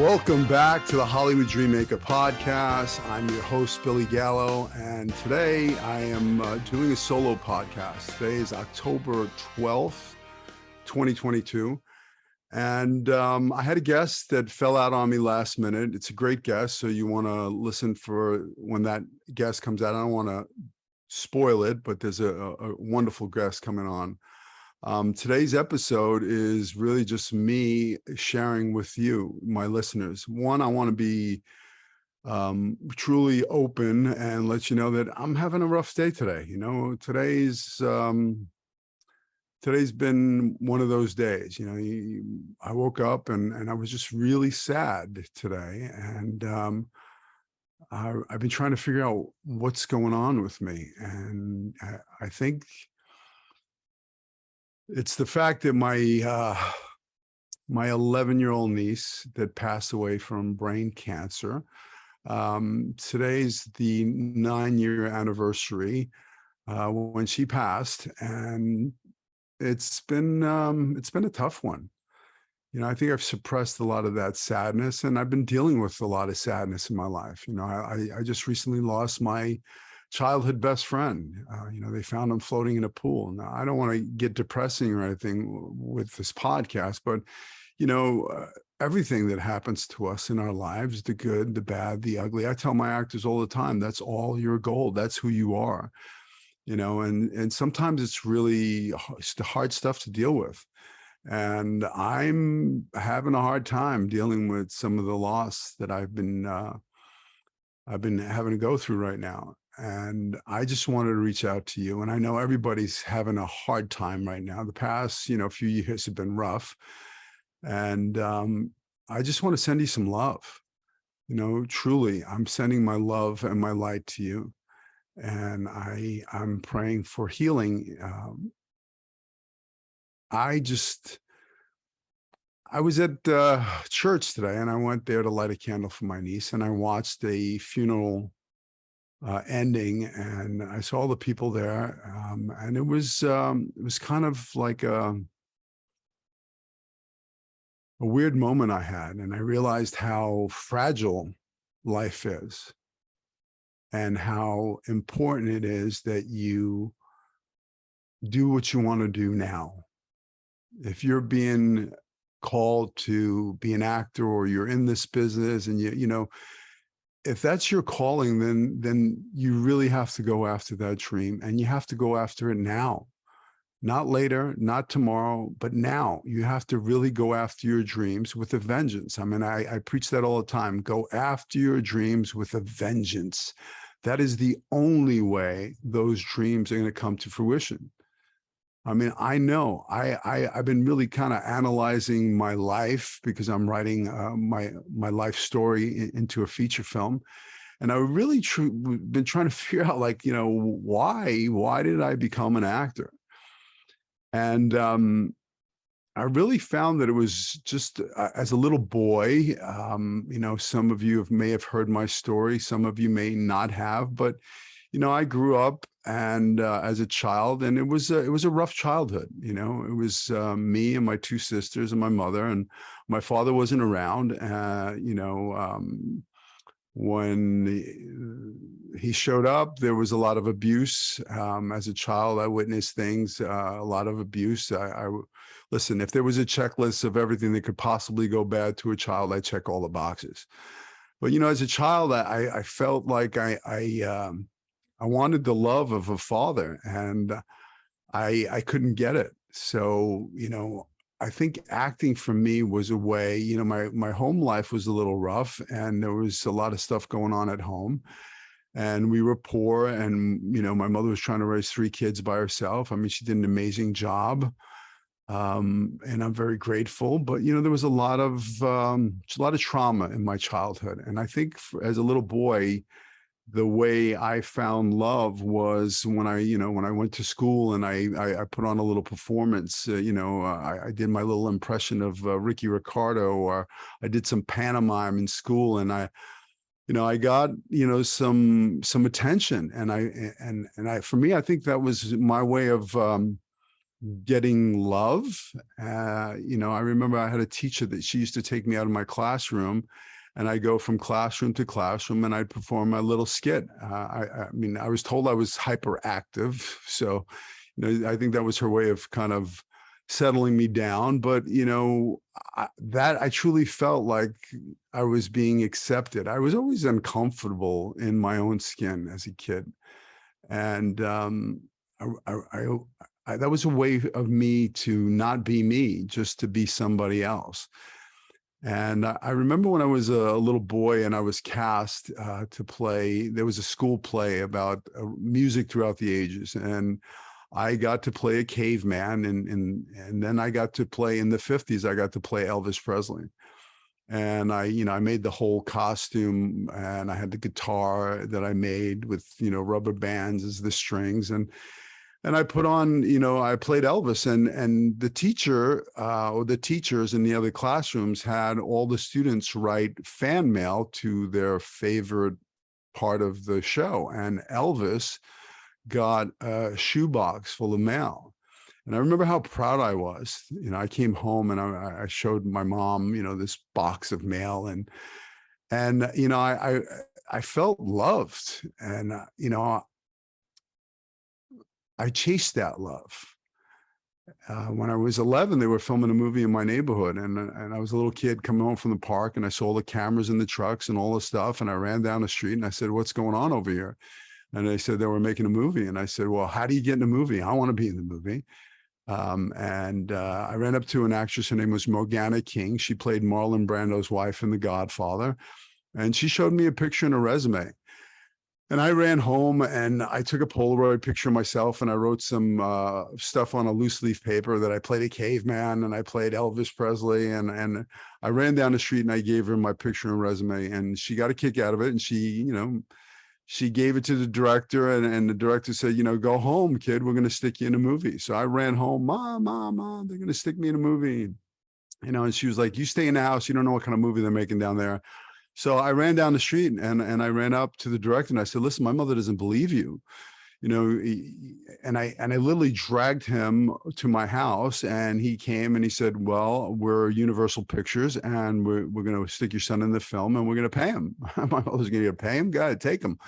Welcome back to the Hollywood Dreammaker podcast. I'm your host, Billy Gallo, and today I am doing a solo podcast. Today is October 12th, 2022, and I had a guest that fell out on me last minute. It's a great guest, so you want to listen for when that guest comes out. I don't want to spoil it, but there's a wonderful guest coming on. Today's episode is really just me sharing with you, my listeners. One, I want to be truly open and let you know that I'm having a rough day today. You know, today's been one of those days. You know, I woke up and I was just really sad today, and I've been trying to figure out what's going on with me, and I think it's the fact that my 11-year-old niece that passed away from brain cancer. Today's the 9-year anniversary when she passed, and it's been a tough one. You know, I think I've suppressed a lot of that sadness, and I've been dealing with a lot of sadness in my life. You know, I just recently lost my childhood best friend. You know, they found him floating in a pool. Now, I don't want to get depressing or anything with this podcast, but, you know, everything that happens to us in our lives, the good, the bad, the ugly, I tell my actors all the time, that's all your gold. That's who you are, you know, and sometimes it's really it's the hard stuff to deal with. And I'm having a hard time dealing with some of the loss that I've been having to go through right now. And I just wanted to reach out to you. And I know everybody's having a hard time right now. The past, you know, few years have been rough. And I just want to send you some love. You know, truly, I'm sending my love and my light to you. And I'm praying for healing. I was at church today, and I went there to light a candle for my niece, and I watched a funeral ending, and I saw all the people there, and it was kind of like a weird moment I had, and I realized how fragile life is, and how important it is that you do what you want to do now. If you're being called to be an actor, or you're in this business, and you know, if that's your calling, then you really have to go after that dream, and you have to go after it now, not later, not tomorrow, but now. You have to really go after your dreams with a vengeance. I mean, I preach that all the time. Go after your dreams with a vengeance. That is the only way those dreams are going to come to fruition. I mean, I know I've been really kind of analyzing my life, because I'm writing my life story into a feature film. And I really been trying to figure out, like, you know, why did I become an actor? And I really found that it was just as a little boy. You know, some of you may have heard my story, some of you may not have, but you know, I grew up and as a child, and it was a rough childhood. You know, it was me and my two sisters and my mother, and my father wasn't around. You know, when he showed up, there was a lot of abuse. As a child, I witnessed things, a lot of abuse. Listen, if there was a checklist of everything that could possibly go bad to a child, I check all the boxes. But you know, as a child, I felt like I wanted the love of a father, and I couldn't get it. So, you know, I think acting for me was a way. You know, my home life was a little rough, and there was a lot of stuff going on at home, and we were poor, and, you know, my mother was trying to raise 3 kids by herself. I mean, she did an amazing job. And I'm very grateful, but you know, there was a lot of trauma in my childhood. And I think as a little boy, the way I found love was when I went to school, and I put on a little performance. You know, I did my little impression of Ricky Ricardo, or I did some pantomime in school, and I got, you know, some attention, and for me, I think that was my way of getting love. I remember I had a teacher that she used to take me out of my classroom, and I go from classroom to classroom, and I'd perform my little skit. I mean, I was told I was hyperactive, so I think that was her way of kind of settling me down. But that I truly felt like I was being accepted. I was always uncomfortable in my own skin as a kid, and that was a way of me to not be me, just to be somebody else. And I remember when I was a little boy and I was cast to play, there was a school play about music throughout the ages. And I got to play a caveman. And then I got to play in the 50s, I got to play Elvis Presley. And I made the whole costume, and I had the guitar that I made with, rubber bands as the strings. And I put on, I played Elvis, and the teacher or the teachers in the other classrooms had all the students write fan mail to their favorite part of the show. And Elvis got a shoebox full of mail. And I remember how proud I was. I came home and I showed my mom, this box of mail, and I felt loved, and I chased that love. When I was 11, they were filming a movie in my neighborhood, and I was a little kid coming home from the park, and I saw the cameras in the trucks and all the stuff, and I ran down the street and I said, "What's going on over here?" And they said they were making a movie, and I said, "Well, how do you get in a movie? I want to be in the movie." I ran up to an actress. Her name was Morgana King. She played Marlon Brando's wife in The Godfather, and she showed me a picture and a resume. And I ran home and I took a Polaroid picture of myself, and I wrote some stuff on a loose leaf paper that I played a caveman and I played Elvis Presley. And I ran down the street and I gave her my picture and resume, and she got a kick out of it. And she gave it to the director, and the director said, "Go home, kid. We're going to stick you in a movie." So I ran home, Mom, they're going to stick me in a movie. And she was like, "You stay in the house. You don't know what kind of movie they're making down there." So I ran down the street and I ran up to the director and I said, "Listen, my mother doesn't believe you." And I literally dragged him to my house, and he came and he said, "Well, we're Universal Pictures, and we're going to stick your son in the film, and we're going to pay him." My mother's going to pay him? Got to take him.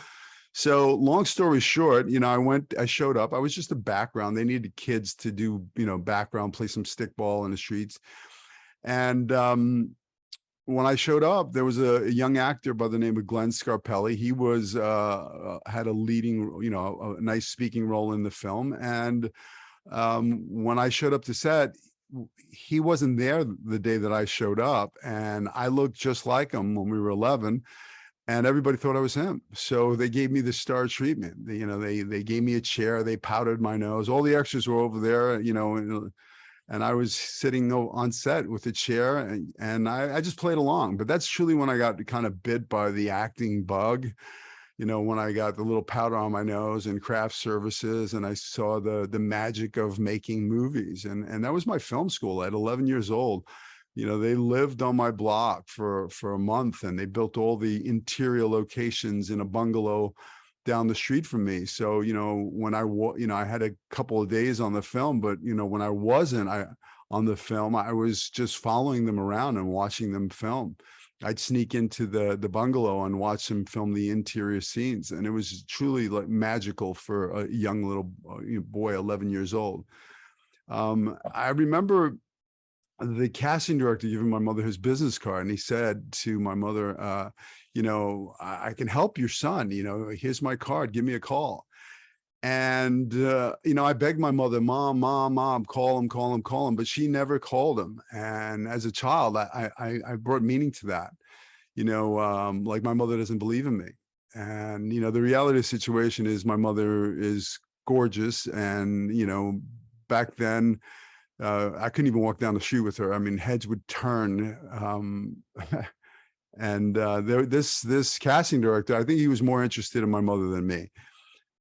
So long story short, I showed up. I was just a background. They needed kids to do, background, play some stickball in the streets. And when I showed up, there was a young actor by the name of Glenn Scarpelli. He was had a leading, a nice speaking role in the film. And when I showed up to set, he wasn't there the day that I showed up, and I looked just like him when we were 11. And everybody thought I was him. So they gave me the star treatment. They gave me a chair. They powdered my nose. All the extras were over there, and I was sitting on set with a chair, and I just played along. But that's truly when I got kind of bit by the acting bug, when I got the little powder on my nose and craft services, and I saw the magic of making movies. And that was my film school at 11 years old. They lived on my block for a month, and they built all the interior locations in a bungalow down the street from me. So, when I had a couple of days on the film, but, when I wasn't on the film, I was just following them around and watching them film. I'd sneak into the bungalow and watch them film the interior scenes. And it was truly like magical for a young little boy, 11 years old. I remember the casting director giving my mother his business card, and he said to my mother, "I can help your son. Here's my card. Give me a call." And I begged my mother, "Mom, call him," but she never called him. And as a child, I brought meaning to that. Like, my mother doesn't believe in me. And the reality of the situation is my mother is gorgeous, and back then, I couldn't even walk down the street with her. I mean, heads would turn. And this casting director, I think he was more interested in my mother than me.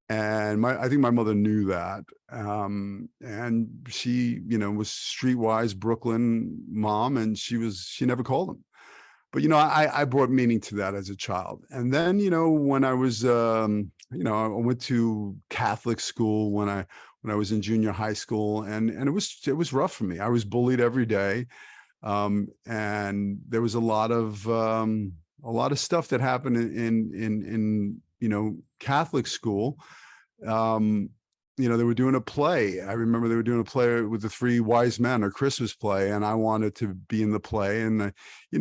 And I think my mother knew that. And she, was streetwise Brooklyn mom, and she never called him. But, I brought meaning to that as a child. And then, when I was, I went to Catholic school when I when I was in junior high school, and it was rough for me. I was bullied every day, and there was a lot of stuff that happened in Catholic school. um, they were doing a play. I remember they were doing a play with the Three Wise Men, a Christmas play, and I wanted to be in the play. And,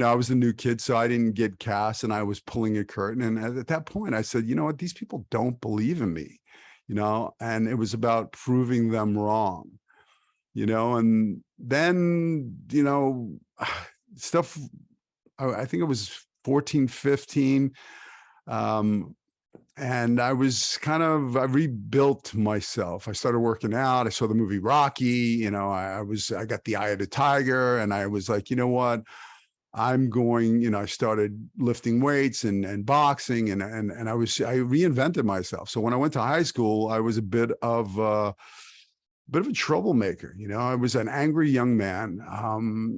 I was a new kid, so I didn't get cast, and I was pulling a curtain. And at that point, I said, you know what, these people don't believe in me, and it was about proving them wrong, and then, stuff, I think it was 14, 15. And I rebuilt myself. I started working out. I saw the movie Rocky. I got the eye of the tiger, and I was like, you know what? I'm going. I started lifting weights and boxing, and I reinvented myself. So when I went to high school, I was a bit of a troublemaker. I was an angry young man.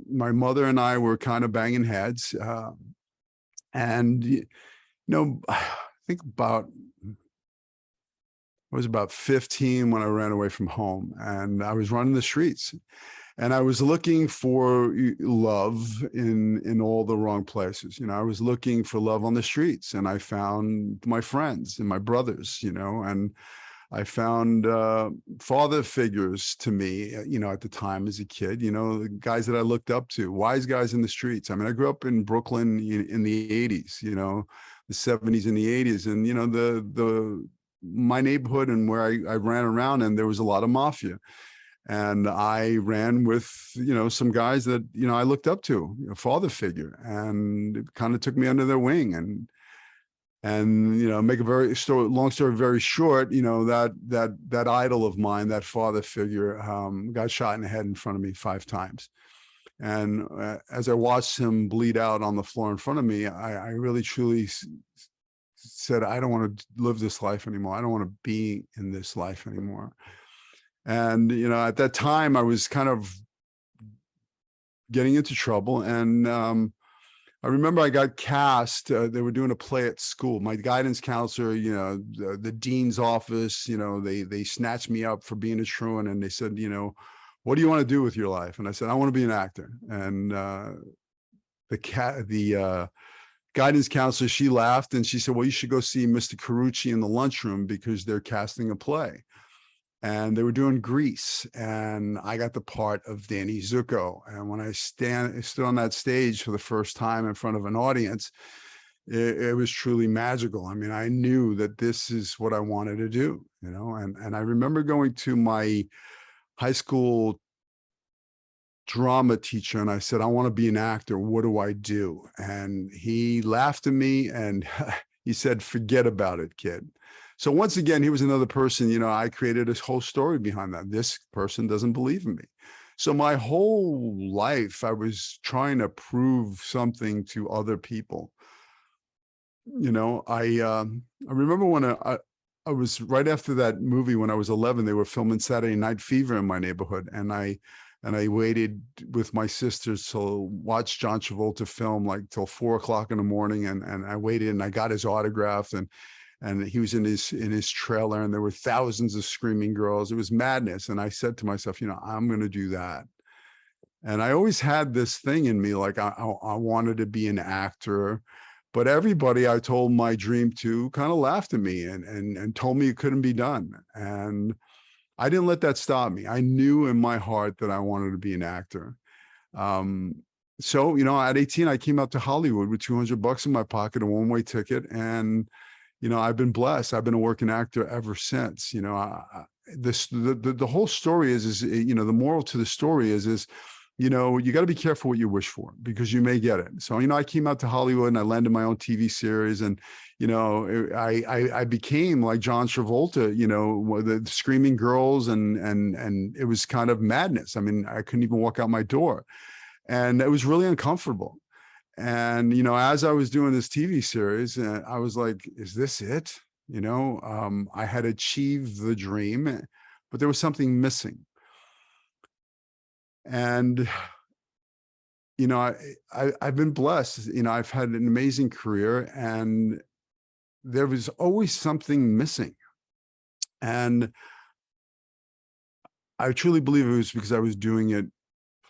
My mother and I were kind of banging heads, and I think I was about 15 when I ran away from home, and I was running the streets, and I was looking for love in all the wrong places. I was looking for love on the streets, and I found my friends and my brothers, and I found father figures to me, at the time as a kid, the guys that I looked up to, wise guys in the streets. I mean, I grew up in Brooklyn in the 80s, the 70s and the 80s. And, my neighborhood and where I ran around, and there was a lot of mafia. And I ran with, some guys that, I looked up to, a father figure, and it kind of took me under their wing. And make a long story very short, that idol of mine, that father figure, got shot in the head in front of me 5 times. And as I watched him bleed out on the floor in front of me, I really truly said, I don't want to live this life anymore. I don't want to be in this life anymore. And at that time, I was kind of getting into trouble, and I remember I got cast. They were doing a play at school. My guidance counselor, the dean's office, they snatched me up for being a truant, and they said, what do you want to do with your life? And I said, I want to be an actor. And the guidance counselor, she laughed, and she said, well, you should go see Mr. Carucci in the lunchroom, because they're casting a play. And they were doing Grease, and I got the part of Danny Zuko. And when I stood on that stage for the first time in front of an audience, it was truly magical. I mean, I knew that this is what I wanted to do, and I remember going to my high school drama teacher, and I said, I want to be an actor. What do I do? And he laughed at me, and he said, forget about it, kid. So once again, he was another person, I created this whole story behind that. This person doesn't believe in me. So my whole life, I was trying to prove something to other people. I remember when I was right after that movie, when I was 11, they were filming Saturday Night Fever in my neighborhood. And I waited with my sisters to watch John Travolta film, like till 4 o'clock in the morning. And I waited, and I got his autograph, and he was in his trailer, and there were thousands of screaming girls. It was madness. And I said to myself, I'm going to do that. And I always had this thing in me, like I wanted to be an actor, but everybody I told my dream to kind of laughed at me and told me it couldn't be done. And I didn't let that stop me. I knew in my heart that I wanted to be an actor. So, at 18, I came out to Hollywood with $200 in my pocket, a one-way ticket. And I've been blessed. I've been a working actor ever since. The whole story is the moral to the story is you got to be careful what you wish for, because you may get it. So I came out to Hollywood, and I landed my own TV series, and I became like John Travolta, the screaming girls, and it was kind of madness. I mean, I couldn't even walk out my door, and it was really uncomfortable. And, as I was doing this TV series, I was like, is this it? I had achieved the dream, but there was something missing. And, I've been blessed. I've had an amazing career, and there was always something missing. And I truly believe it was because I was doing it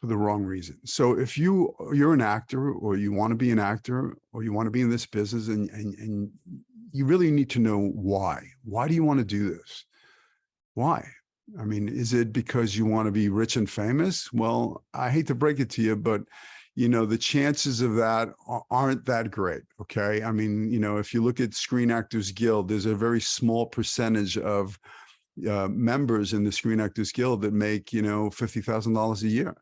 for the wrong reason. So if you're an actor, or you want to be an actor, or you want to be in this business, and you really need to know why. Why do you want to do this? Why? I mean, is it because you want to be rich and famous? Well, I hate to break it to you, but the chances of that aren't that great. Okay. I mean, if you look at Screen Actors Guild, there's a very small percentage of members in the Screen Actors Guild that make, $50,000 a year.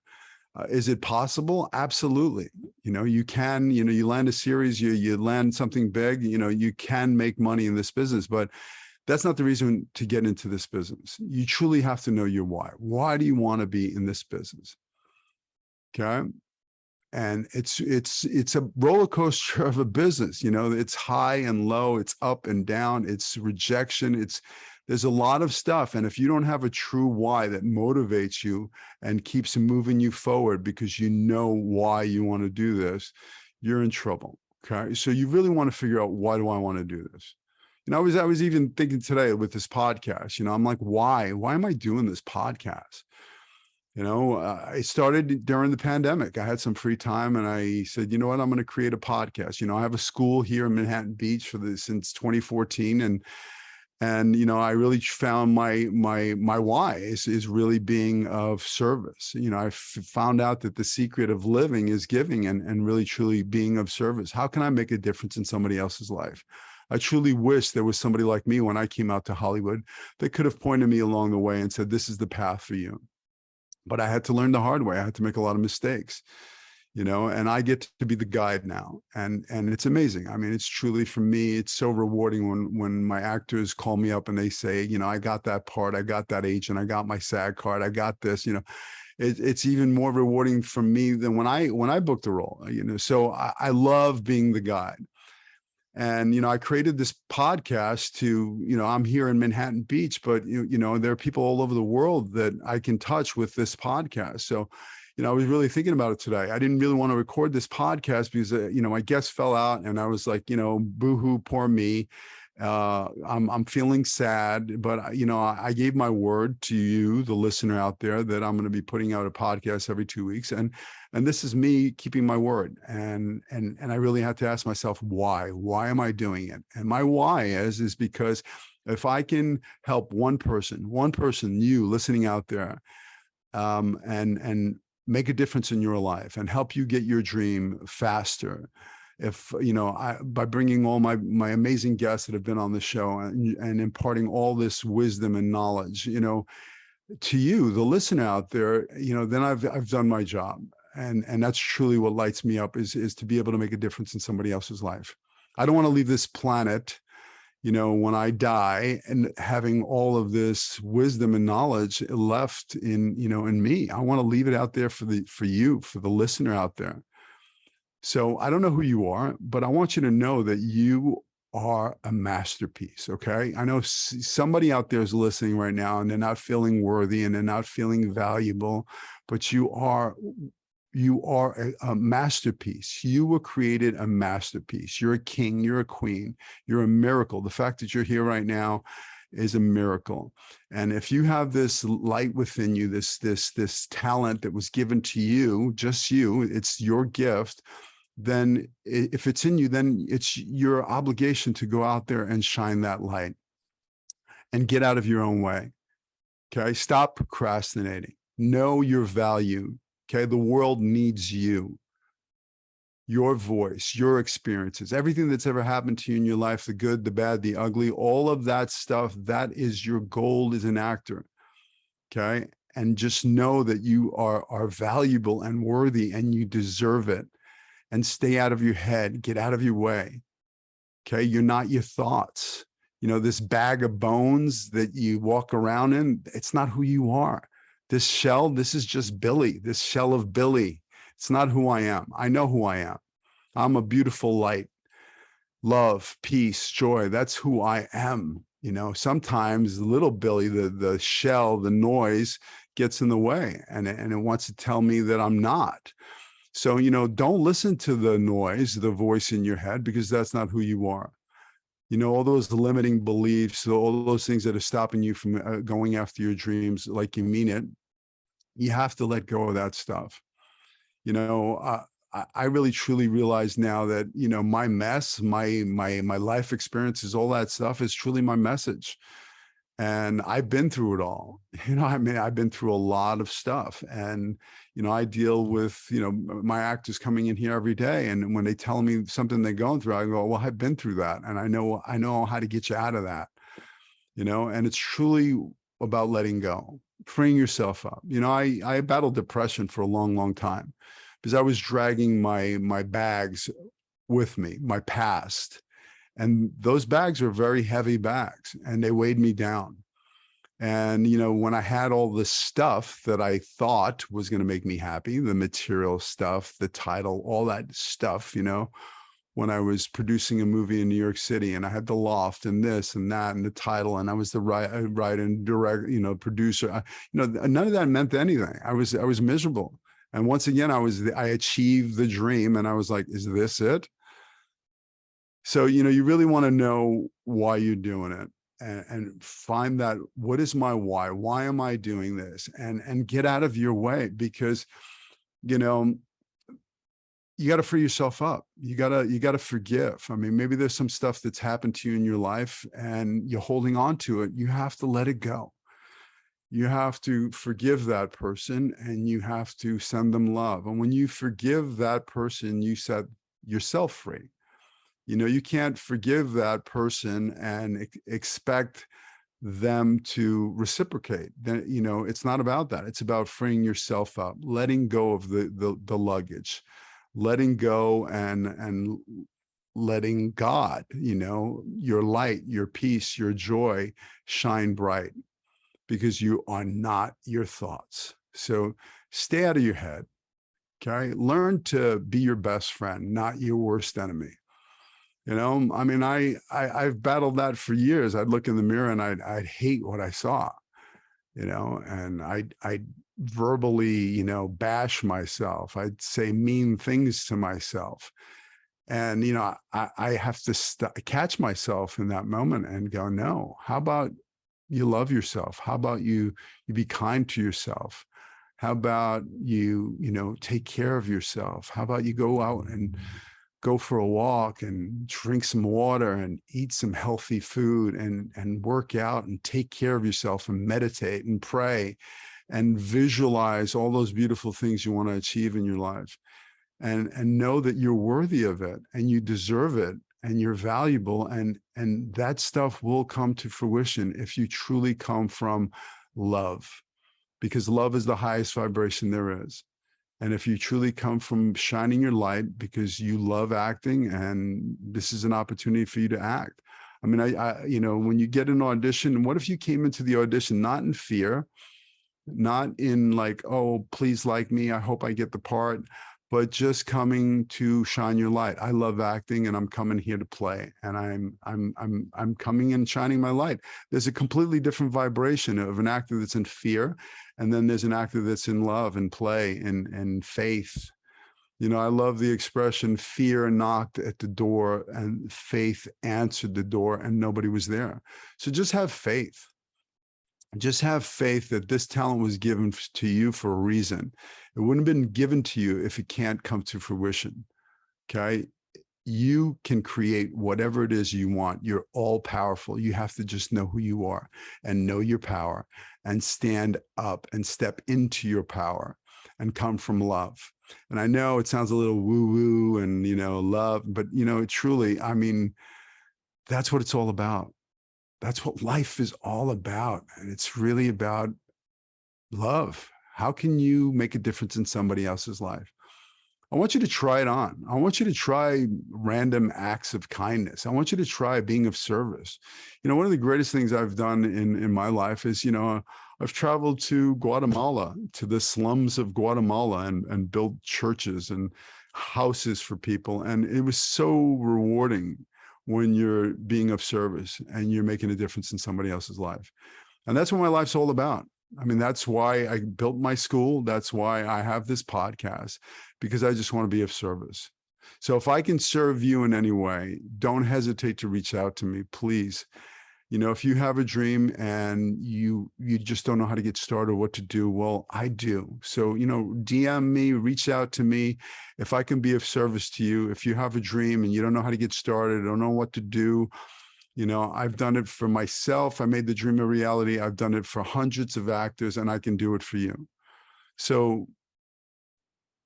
Is it possible? Absolutely. You can, you land a series, you land something big, you can make money in this business, but that's not the reason to get into this business. You truly have to know your why. Why do you want to be in this business? Okay. And it's a roller coaster of a business. It's high and low, it's up and down, it's rejection, there's a lot of stuff. And if you don't have a true why that motivates you and keeps moving you forward because you know why you want to do this, you're in trouble. Okay. So you really want to figure out, why do I want to do this? I was even thinking today with this podcast, I'm like, why am I doing this podcast? I started during the pandemic. I had some free time and I said, you know what, I'm going to create a podcast. I have a school here in Manhattan Beach since 2014. And I really found my why is really being of service. I found out that the secret of living is giving and really truly being of service. How can I make a difference in somebody else's life? I truly wish there was somebody like me when I came out to Hollywood that could have pointed me along the way and said, this is the path for you. But I had to learn the hard way. I had to make a lot of mistakes, and I get to be the guide now. And it's amazing. I mean, it's truly, for me, it's so rewarding when my actors call me up and they say, I got that part, I got that agent, I got my SAG card, I got this, it's even more rewarding for me than when I booked a role, so I love being the guide. And, I created this podcast to, I'm here in Manhattan Beach, but, there are people all over the world that I can touch with this podcast. So, I was really thinking about it today. I didn't really want to record this podcast because, my guest fell out and I was like, boo-hoo, poor me. I'm feeling sad, but I gave my word to you, the listener out there, that I'm going to be putting out a podcast every 2 weeks. And this is me keeping my word. And I really had to ask myself, why am I doing it? And my why is because if I can help one person, you listening out there, and make a difference in your life and help you get your dream faster. If, by bringing all my amazing guests that have been on the show and imparting all this wisdom and knowledge, to you, the listener out there, then I've done my job. And that's truly what lights me up is to be able to make a difference in somebody else's life. I don't want to leave this planet, when I die, and having all of this wisdom and knowledge left in me. I want to leave it out there for you, for the listener out there. So I don't know who you are, but I want you to know that you are a masterpiece. Okay. I know somebody out there is listening right now and they're not feeling worthy and they're not feeling valuable, but you are a masterpiece. You were created a masterpiece. You're a king. You're a queen. You're a miracle. The fact that you're here right now is a miracle. And if you have this light within you, this talent that was given to you, just you, it's your gift, then if it's in you, then it's your obligation to go out there and shine that light and get out of your own way. Okay. Stop procrastinating. Know your value. Okay. The world needs you, your voice, your experiences, everything that's ever happened to you in your life, the good, the bad, the ugly, all of that stuff, that is your gold as an actor. Okay. And just know that you are valuable and worthy and you deserve it. And stay out of your head, get out of your way. Okay. You're not your thoughts. This bag of bones that you walk around in, it's not who you are. This shell, this is just Billy, this shell of Billy. It's not who I am. I know who I am. I'm a beautiful light, love, peace, joy. That's who I am. Sometimes little Billy, the shell, the noise gets in the way and it wants to tell me that I'm not. So, don't listen to the noise, the voice in your head, because that's not who you are. all those limiting beliefs, all those things that are stopping you from going after your dreams like you mean it. You have to let go of that stuff. I really truly realize now that, my mess, my life experiences, all that stuff is truly my message. And I've been through it all. I've been through a lot of stuff. And, I deal with, my actors coming in here every day. And when they tell me something they're going through, I go, well, I've been through that. And I know how to get you out of that, and it's truly about letting go, freeing yourself up. I battled depression for a long, long time because I was dragging my bags with me, my past. And those bags are very heavy bags and they weighed me down. And, when I had all this stuff that I thought was going to make me happy, the material stuff, the title, all that stuff, when I was producing a movie in New York City and I had the loft and this and that and the title, and I was the writer and direct, producer, none of that meant anything. I was miserable. And once again, I achieved the dream and I was like, is this it? So, you really want to know why you're doing it and find that, what is my why? Why am I doing this? And get out of your way, because, you got to free yourself up. You got to forgive. I mean, maybe there's some stuff that's happened to you in your life and you're holding on to it. You have to let it go. You have to forgive that person and you have to send them love. And when you forgive that person, you set yourself free. You can't forgive that person and expect them to reciprocate. Then, it's not about that. It's about freeing yourself up, letting go of the luggage, letting go and letting God, your light, your peace, your joy shine bright, because you are not your thoughts. So stay out of your head. Okay. Learn to be your best friend, not your worst enemy. I've battled that for years. I'd look in the mirror and I'd hate what I saw, and I'd verbally, bash myself. I'd say mean things to myself. And, I have to catch myself in that moment and go, no, how about you love yourself? How about you be kind to yourself? How about you take care of yourself? How about you go out and go for a walk and drink some water and eat some healthy food and work out and take care of yourself and meditate and pray and visualize all those beautiful things you want to achieve in your life, and know that you're worthy of it and you deserve it and you're valuable, and that stuff will come to fruition if you truly come from love, because love is the highest vibration there is. And if you truly come from shining your light because you love acting, and this is an opportunity for you to act. I mean, when you get an audition, what if you came into the audition not in fear, not in like, oh, please like me, I hope I get the part, but just coming to shine your light. I love acting and I'm coming here to play, and I'm coming and shining my light. There's a completely different vibration of an actor that's in fear, and then there's an actor that's in love and play and faith. I love the expression, fear knocked at the door and faith answered the door, and nobody was there. So just have faith. Just have faith that this talent was given to you for a reason. It wouldn't have been given to you if it can't come to fruition. Okay. You can create whatever it is you want. You're all powerful. You have to just know who you are and know your power and stand up and step into your power and come from love. And I know it sounds a little woo-woo and, love, but, truly, I mean, that's what it's all about. That's what life is all about. And it's really about love. How can you make a difference in somebody else's life? I want you to try it on. I want you to try random acts of kindness. I want you to try being of service. One of the greatest things I've done in my life is, I've traveled to Guatemala, to the slums of Guatemala, and built churches and houses for people. And it was so rewarding when you're being of service and you're making a difference in somebody else's life. And that's what my life's all about. I mean, that's why I built my school. That's why I have this podcast, because I just want to be of service. So if I can serve you in any way, don't hesitate to reach out to me, please. If you have a dream and you just don't know how to get started or what to do, well, I do. So, DM me, reach out to me if I can be of service to you. If you have a dream and you don't know how to get started, don't know what to do, I've done it for myself. I made the dream a reality. I've done it for hundreds of actors, and I can do it for you. So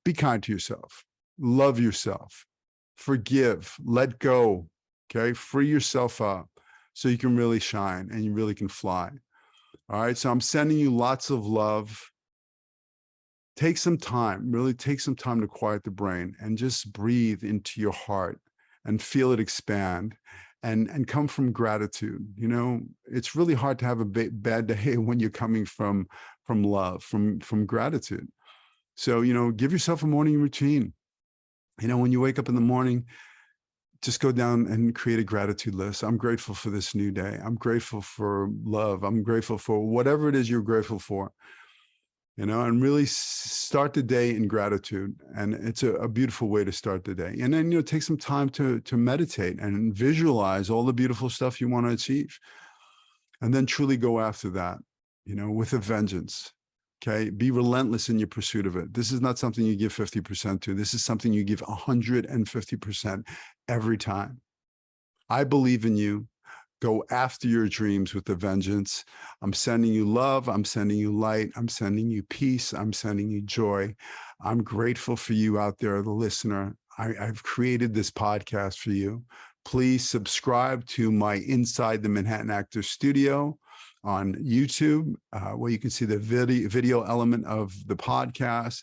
be kind to yourself, love yourself, forgive, let go, okay? Free yourself up so you can really shine and you really can fly. All right, so I'm sending you lots of love. Take some time, really take some time to quiet the brain and just breathe into your heart and feel it expand and come from gratitude. It's really hard to have a bad day when you're coming from love, from gratitude. So, give yourself a morning routine. When you wake up in the morning, just go down and create a gratitude list. I'm grateful for this new day. I'm grateful for love. I'm grateful for whatever it is you're grateful for, and really start the day in gratitude. And it's a beautiful way to start the day. And then, take some time to meditate and visualize all the beautiful stuff you want to achieve. And then truly go after that, with a vengeance. Okay. Be relentless in your pursuit of it. This is not something you give 50% to. This is something you give 150% every time. I believe in you. Go after your dreams with a vengeance. I'm sending you love. I'm sending you light. I'm sending you peace. I'm sending you joy. I'm grateful for you out there, the listener. I've created this podcast for you. Please subscribe to my Inside the Manhattan Actors Studio on YouTube, where you can see the video element of the podcast.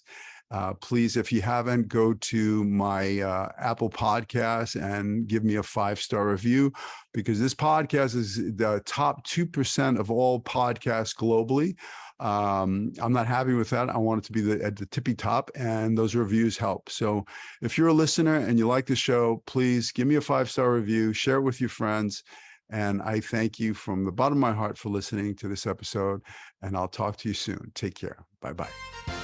Please, if you haven't, go to my Apple Podcast and give me a 5-star review, because this podcast is the top 2% of all podcasts globally. I'm not happy with that. I want it to be at the tippy top, and those reviews help. So if you're a listener and you like the show, please give me a 5-star review, share it with your friends. And I thank you from the bottom of my heart for listening to this episode, and I'll talk to you soon. Take care. Bye-bye.